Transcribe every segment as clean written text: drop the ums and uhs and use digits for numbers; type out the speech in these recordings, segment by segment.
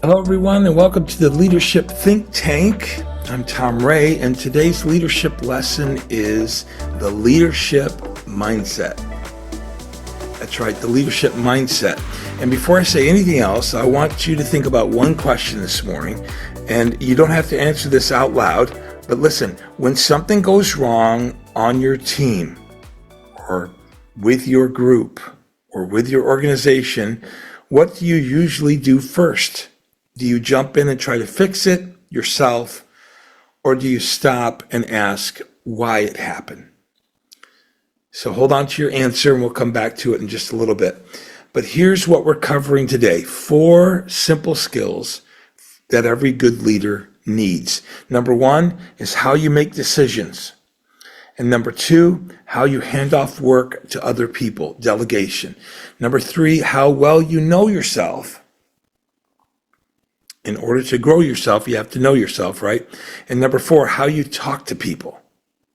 Hello, everyone, and welcome to the Leadership Think Tank. I'm Tom Ray, and today's leadership lesson is the leadership mindset. That's right, the leadership mindset. And before I say anything else, I want you to think about one question this morning, and you don't have to answer this out loud, but listen, when something goes wrong on your team or with your group or with your organization, what do you usually do first? Do you jump in and try to fix it yourself, or do you stop and ask why it happened? So hold on to your answer and we'll come back to it in just a little bit. But here's what we're covering today. 4 simple skills that every good leader needs. Number 1 is how you make decisions. And number 2, how you hand off work to other people, delegation. Number 3, how well you know yourself. In order to grow yourself, you have to know yourself, right? And number 4, how you talk to people.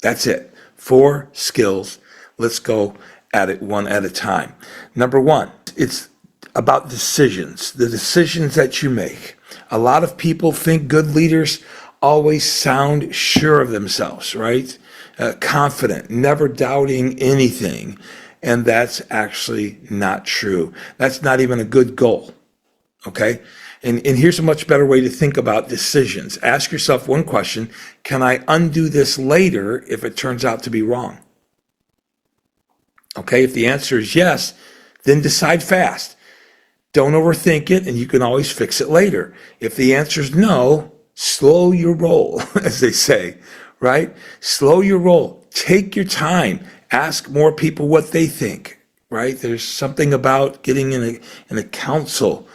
That's it. 4 skills. Let's go at it one at a time. Number 1, it's about decisions, the decisions that you make. A lot of people think good leaders always sound sure of themselves, right? Confident, never doubting anything. And that's actually not true. That's not even a good goal, okay? And here's a much better way to think about decisions. Ask yourself one question: can I undo this later if it turns out to be wrong? Okay, if the answer is yes, then decide fast. Don't overthink it, and you can always fix it later. If the answer is no, slow your roll, as they say, right? Slow your roll. Take your time. Ask more people what they think, right? There's something about getting in a council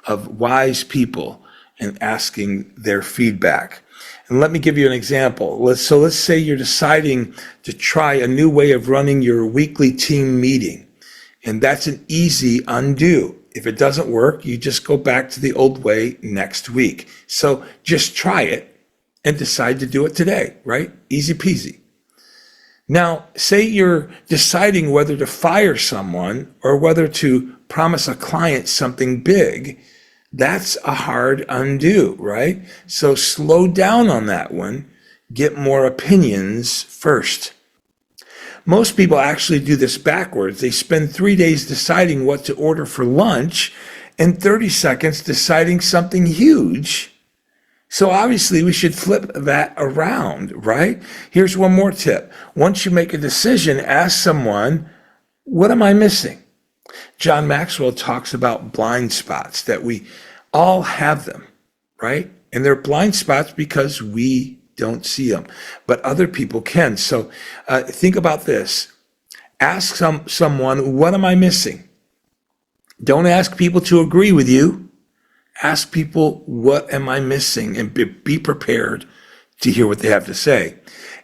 of wise people and asking their feedback. And let me give you an example. Let's say you're deciding to try a new way of running your weekly team meeting, and that's an easy undo. If it doesn't work, you just go back to the old way next week. So just try it and decide to do it today, right? Easy peasy. Now, say you're deciding whether to fire someone or whether to promise a client something big. That's a hard undo, right? So slow down on that one. Get more opinions first. Most people actually do this backwards. They spend 3 days deciding what to order for lunch and 30 seconds deciding something huge. So obviously we should flip that around, right? Here's one more tip. Once you make a decision, ask someone, what am I missing? John Maxwell talks about blind spots, that we all have them, right? And they're blind spots because we don't see them, but other people can. So think about this. Ask someone, what am I missing? Don't ask people to agree with you. Ask people, what am I missing? And be prepared to hear what they have to say.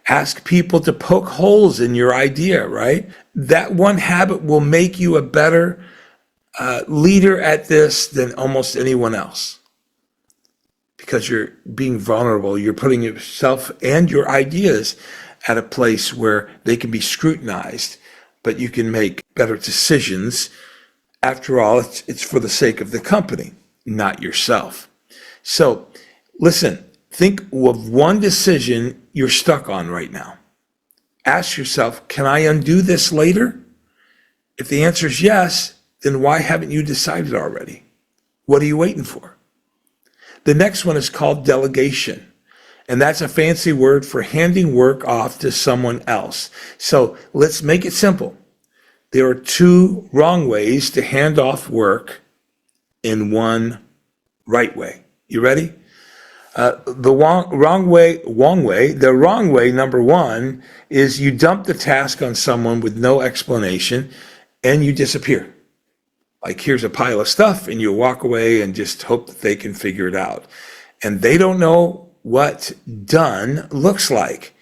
Ask people to poke holes in your idea, right? That one habit will make you a better leader at this than almost anyone else. Because you're being vulnerable, you're putting yourself and your ideas at a place where they can be scrutinized, but you can make better decisions. After all, it's for the sake of the company, not yourself. So listen, think of one decision you're stuck on right now. Ask yourself, can I undo this later? If the answer is yes, then why haven't you decided already? What are you waiting for? The next one is called delegation, and that's a fancy word for handing work off to someone else. So let's make it simple. There are 2 wrong ways to hand off work in one right way. You ready? The wrong way, number 1, is you dump the task on someone with no explanation and you disappear. Like, here's a pile of stuff, and you walk away and just hope that they can figure it out. And they don't know what done looks like.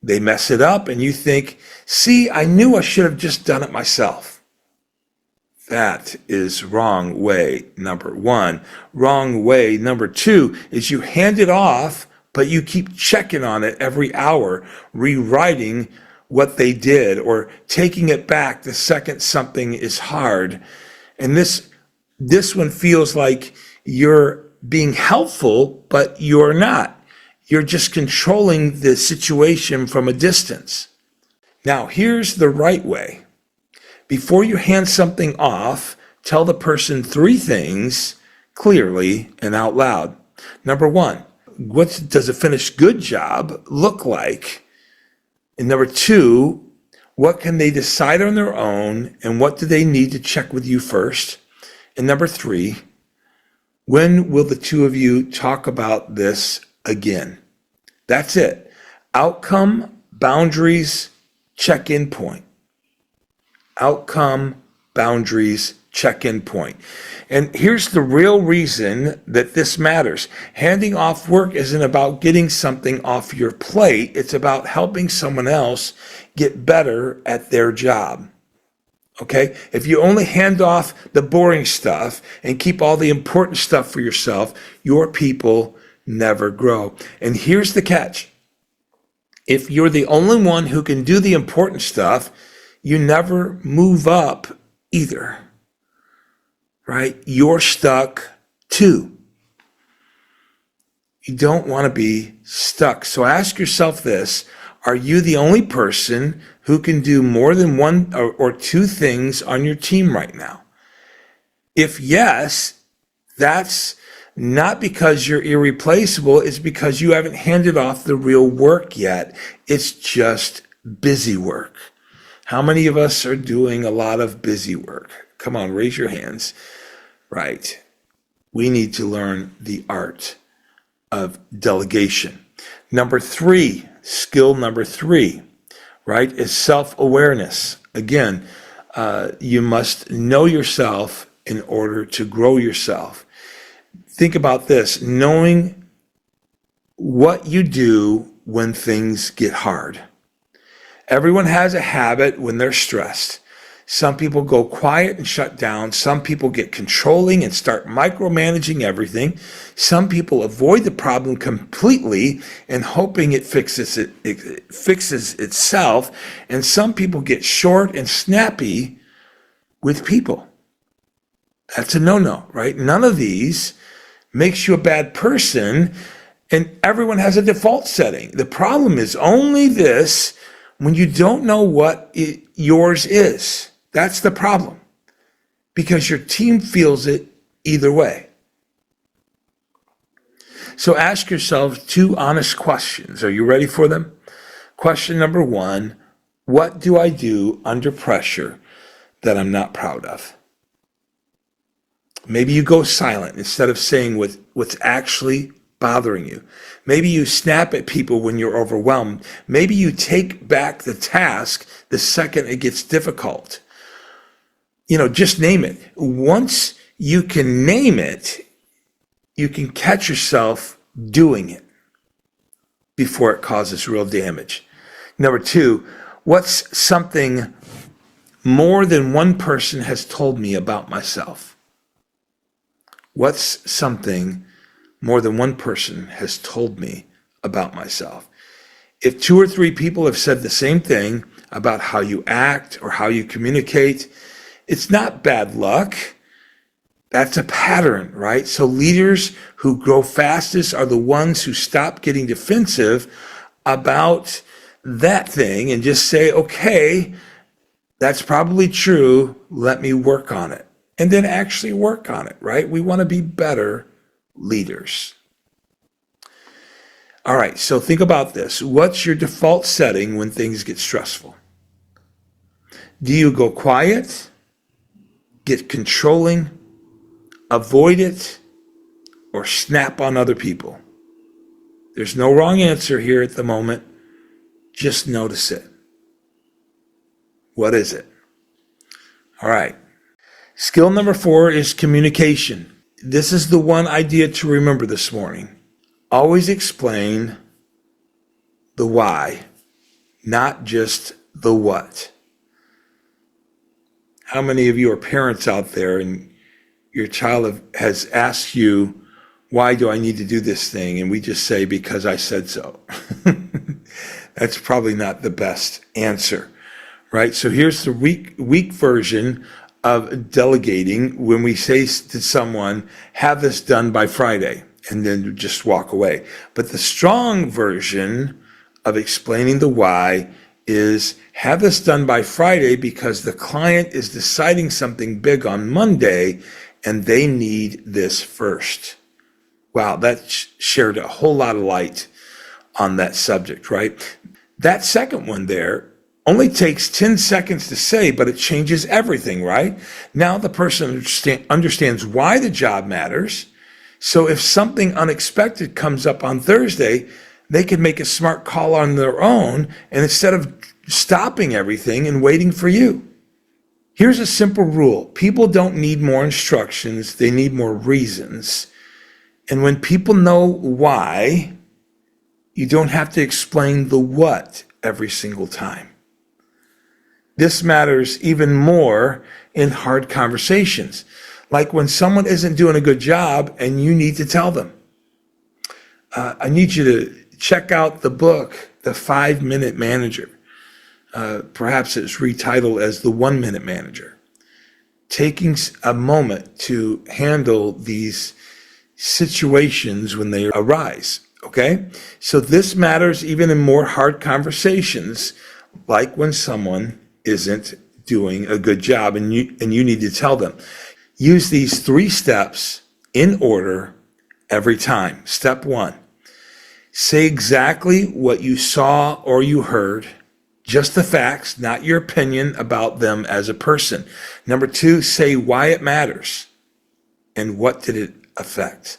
They mess it up, and you think, see, I knew I should have just done it myself. That is wrong way, number 1. Wrong way, number 2, is you hand it off, but you keep checking on it every hour, rewriting what they did or taking it back the second something is hard. And this one feels like you're being helpful, but you're not. You're just controlling the situation from a distance. Now, here's the right way. Before you hand something off, tell the person 3 things clearly and out loud. Number 1, what does a finished good job look like? And number 2, what can they decide on their own, and what do they need to check with you first? And number 3, when will the 2 of you talk about this again? That's it. Outcome, boundaries, check-in point. Outcome, boundaries, check-in point. And here's the real reason that this matters. Handing off work isn't about getting something off your plate. It's about helping someone else get better at their job. Okay? If you only hand off the boring stuff and keep all the important stuff for yourself, your people never grow. And here's the catch. If you're the only one who can do the important stuff, you never move up either. Right? You're stuck too. You don't want to be stuck. So ask yourself this. Are you the only person who can do more than 1 or 2 things on your team right now? If yes, that's not because you're irreplaceable. It's because you haven't handed off the real work yet. It's just busy work. How many of us are doing a lot of busy work? Come on, raise your hands. Right. We need to learn the art of delegation. Number 3, skill number 3, right, is self-awareness. Again, you must know yourself in order to grow yourself. Think about this, knowing what you do when things get hard. Everyone has a habit when they're stressed. Some people go quiet and shut down. Some people get controlling and start micromanaging everything. Some people avoid the problem completely and hoping it fixes itself. And some people get short and snappy with people. That's a no-no, right? None of these makes you a bad person, and everyone has a default setting. The problem is only this: when you don't know what yours is. That's the problem, because your team feels it either way. So ask yourself 2 honest questions. Are you ready for them? Question number 1, what do I do under pressure that I'm not proud of? Maybe you go silent instead of saying what's actually bothering you. Maybe you snap at people when you're overwhelmed. Maybe you take back the task the second it gets difficult. Just name it. Once you can name it, you can catch yourself doing it before it causes real damage. Number 2, what's something more than one person has told me about myself? What's something more than one person has told me about myself? If 2 or 3 people have said the same thing about how you act or how you communicate, it's not bad luck. That's a pattern, right? So leaders who grow fastest are the ones who stop getting defensive about that thing and just say, okay, that's probably true. Let me work on it. And then actually work on it, right? We want to be better leaders. All right, so think about this. What's your default setting when things get stressful? Do you go quiet, get controlling, avoid it, or snap on other people? There's no wrong answer here at the moment. Just notice it. What is it? All right. Skill number 4 is communication. This is the one idea to remember this morning. Always explain the why, not just the what. How many of you are parents out there and your child has asked you, why do I need to do this thing? And we just say, because I said so. That's probably not the best answer, right? So here's the weak version of delegating when we say to someone, have this done by Friday, and then just walk away. But the strong version of explaining the why is have this done by Friday because the client is deciding something big on Monday and they need this first. Wow, that shared a whole lot of light on that subject, right? That second one there only takes 10 seconds to say, but it changes everything, right? Now the person understands why the job matters. So if something unexpected comes up on Thursday, they can make a smart call on their own, and instead of stopping everything and waiting for you. Here's a simple rule. People don't need more instructions. They need more reasons. And when people know why, you don't have to explain the what every single time. This matters even more in hard conversations, like when someone isn't doing a good job and you need to tell them. I need you to check out the book, The 5-Minute Manager. Perhaps it's retitled as The 1-Minute Manager. Taking a moment to handle these situations when they arise, okay? So this matters even in more hard conversations, like when someone isn't doing a good job and you need to tell them. Use these 3 steps in order every time. Step 1, say exactly what you saw or you heard, just the facts, not your opinion about them as a person. Number 2, say why it matters and what did it affect.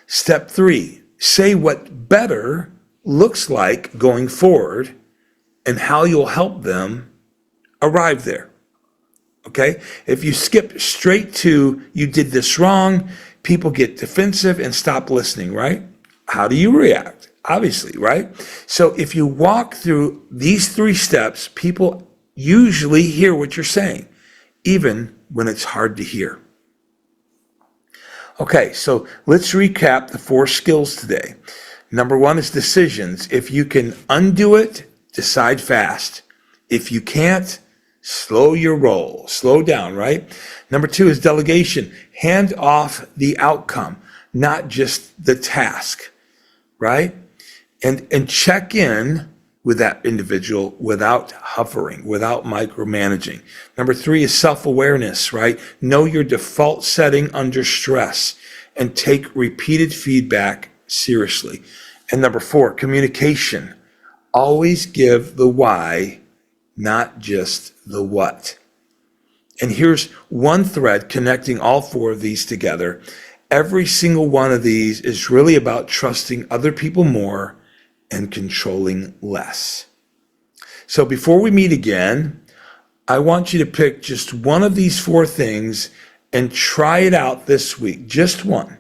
Step 3, say what better looks like going forward and how you'll help them arrive there. Okay? If you skip straight to you did this wrong, people get defensive and stop listening, right? How do you react? Obviously, right? So if you walk through these 3 steps, people usually hear what you're saying, even when it's hard to hear. Okay, so let's recap the 4 skills today. Number 1 is decisions. If you can undo it, decide fast. If you can't, slow your roll. Slow down, right? Number 2 is delegation. Hand off the outcome, not just the task, right? And check in with that individual without hovering, without micromanaging. Number 3 is self-awareness, right? Know your default setting under stress and take repeated feedback seriously. And number 4, communication. Always give the why, not just the what. And here's one thread connecting all 4 of these together. Every single one of these is really about trusting other people more and controlling less. So before we meet again, I want you to pick just one of these 4 things and try it out this week. Just one,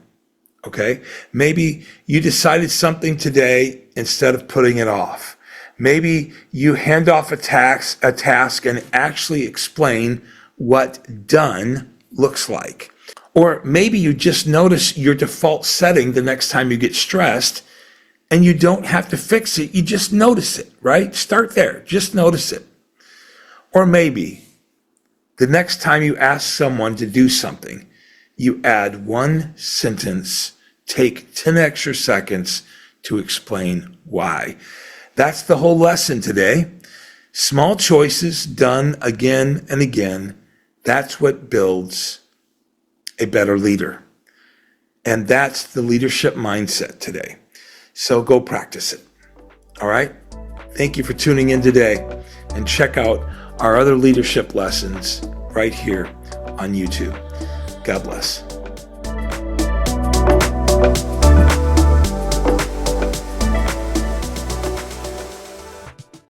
okay? Maybe you decided something today instead of putting it off. Maybe you hand off a task and actually explain what done looks like. Or maybe you just notice your default setting the next time you get stressed and you don't have to fix it. You just notice it, right? Start there. Just notice it. Or maybe the next time you ask someone to do something, you add 1 sentence, take 10 extra seconds to explain why. That's the whole lesson today. Small choices done again and again. That's what builds a better leader. And that's the leadership mindset today. So go practice it. All right? Thank you for tuning in today, and check out our other leadership lessons right here on YouTube. God bless.